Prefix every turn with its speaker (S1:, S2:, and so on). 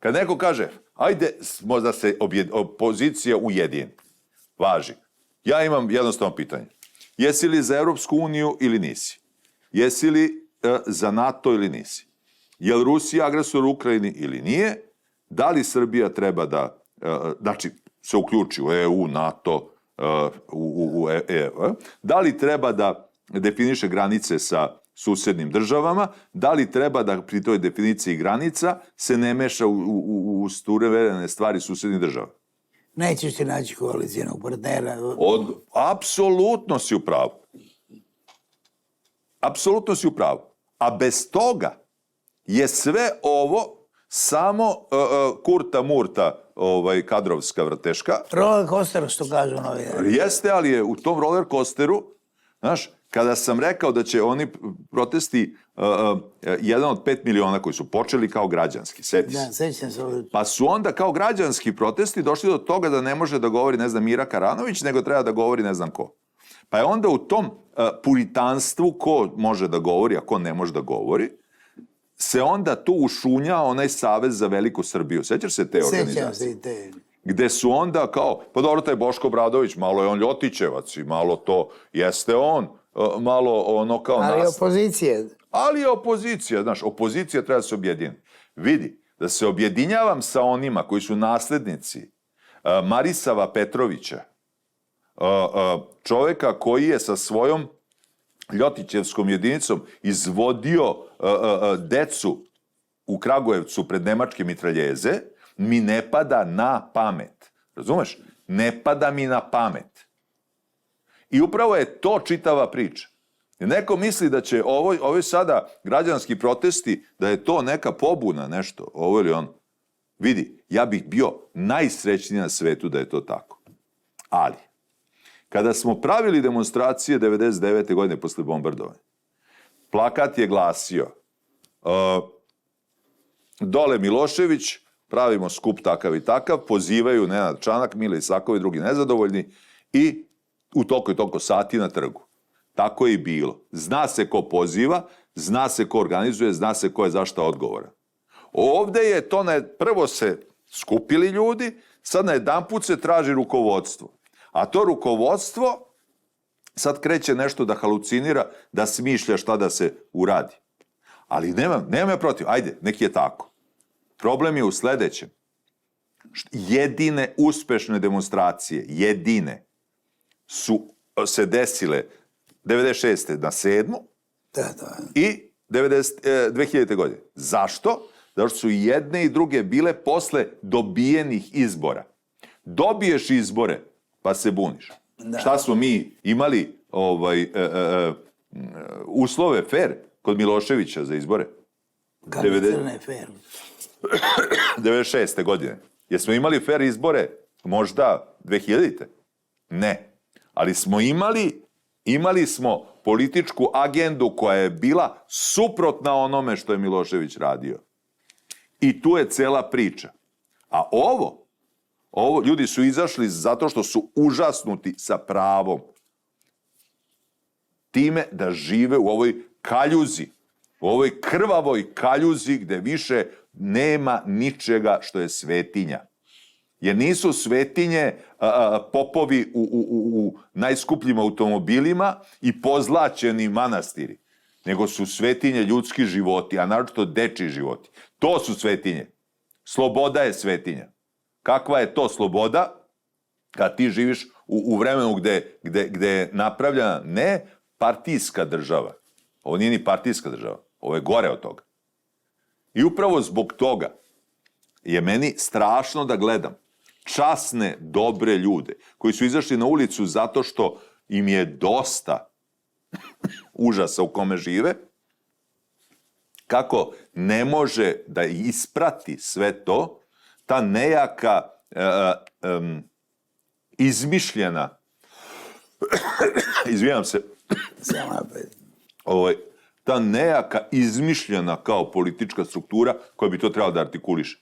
S1: Kad neko kaže, ajde možda se opozicija ujedini, važi. Ja imam jednostavno pitanje. Jesi li za Europsku uniju ili nisi? Jesi li za NATO ili nisi? Je li Rusija agresor u Ukrajini ili nije? Da li Srbija treba da, znači, se uključi u EU, NATO, da li treba da definiše granice sa susednim državama, da li treba da pri toj definiciji granica se ne meša u suverene stvari susednih država?
S2: Nećeš ti naći koalicijenog partnera.
S1: Apsolutno si u pravu. Apsolutno si u pravu. A bez toga je sve ovo samo kurta-murta kadrovska vrteška.
S2: Roller coaster, što kažu novinari.
S1: Jeste, ali je u tom roller coasteru, znaš, kada sam rekao da će oni protesti, jedan od 5 miliona koji su počeli kao građanski, seti se.
S2: Da, sećam se.
S1: Pa su onda kao građanski protesti došli do toga da ne može da govori, ne znam, Mira Karanović, nego treba da govori ne znam ko. Pa je onda u tom puritanstvu ko može da govori, a ko ne može da govori, se onda tu ušunja onaj Savez za veliku Srbiju. Sećaš se te organizacije?
S2: Sećam se i te.
S1: Gde su onda kao, pa dobro, taj Boško Obradović, malo je on Ljotićevac i malo to, jeste on, malo ono kao
S2: ali
S1: nas.
S2: opozicije.
S1: Ali je opozicija, znaš, opozicija treba da se objedini. Vidi, da se objedinjavam sa onima koji su naslednici Marisava Petrovića, čoveka koji je sa svojom Ljotićevskom jedinicom izvodio decu u Kragujevcu pred nemačke mitraljeze, mi ne pada na pamet. Razumeš? Ne pada mi na pamet. I upravo je to čitava priča. Neko misli da će ovo sada građanski protesti, da je to neka pobuna, nešto, ovo ili ono. Vidi, ja bih bio najsrećniji na svetu da je to tako. Ali, kada smo pravili demonstracije 99. godine posle bombardovanja, plakat je glasio dole Milošević, pravimo skup takav i takav, pozivaju Nenad Čanak, Mile Isaković, drugi nezadovoljni i u toliko i toliko sati na trgu. Tako je i bilo. Zna se ko poziva, zna se ko organizuje, zna se ko je za šta odgovoran. Ovde je to, prvo se skupili ljudi, sad na jedanput se traži rukovodstvo. A to rukovodstvo sad kreće nešto da halucinira, da smišlja šta da se uradi. Ali nemam ja protiv, ajde, neki je tako. Problem je u sledećem. Jedine uspešne demonstracije, jedine, su se desile 96. na 7. I 2000. godine. Zašto? Zato što su jedne i druge bile posle dobijenih izbora. Dobiješ izbore, pa se buniš. Da. Šta smo mi imali uslove fair kod Miloševića za izbore?
S2: Kako ne fair?
S1: 96. godine. Jesmo imali fair izbore možda 2000. Ne. Ali smo imali smo političku agendu koja je bila suprotna onome što je Milošević radio. I tu je cela priča. A ovo ljudi su izašli zato što su užasnuti sa pravom time da žive u ovoj kaljuzi, u ovoj krvavoj kaljuzi gde više nema ničega što je svetinja. Jer nisu svetinje popovi u najskupljim automobilima i pozlaćeni manastiri, nego su svetinje ljudski životi, a naročito dečiji životi. To su svetinje. Sloboda je svetinja. Kakva je to sloboda kad ti živiš u vremenu gde je napravljena ne partijska država. Ovo nije ni partijska država. Ovo je gore od toga. I upravo zbog toga je meni strašno da gledam časne, dobre ljude koji su izašli na ulicu zato što im je dosta užasa u kome žive, kako ne može da isprati sve to, ta nejaka, izmišljena, izvinjam se, ta nejaka, izmišljena kao politička struktura koja bi to trebala da artikuliše.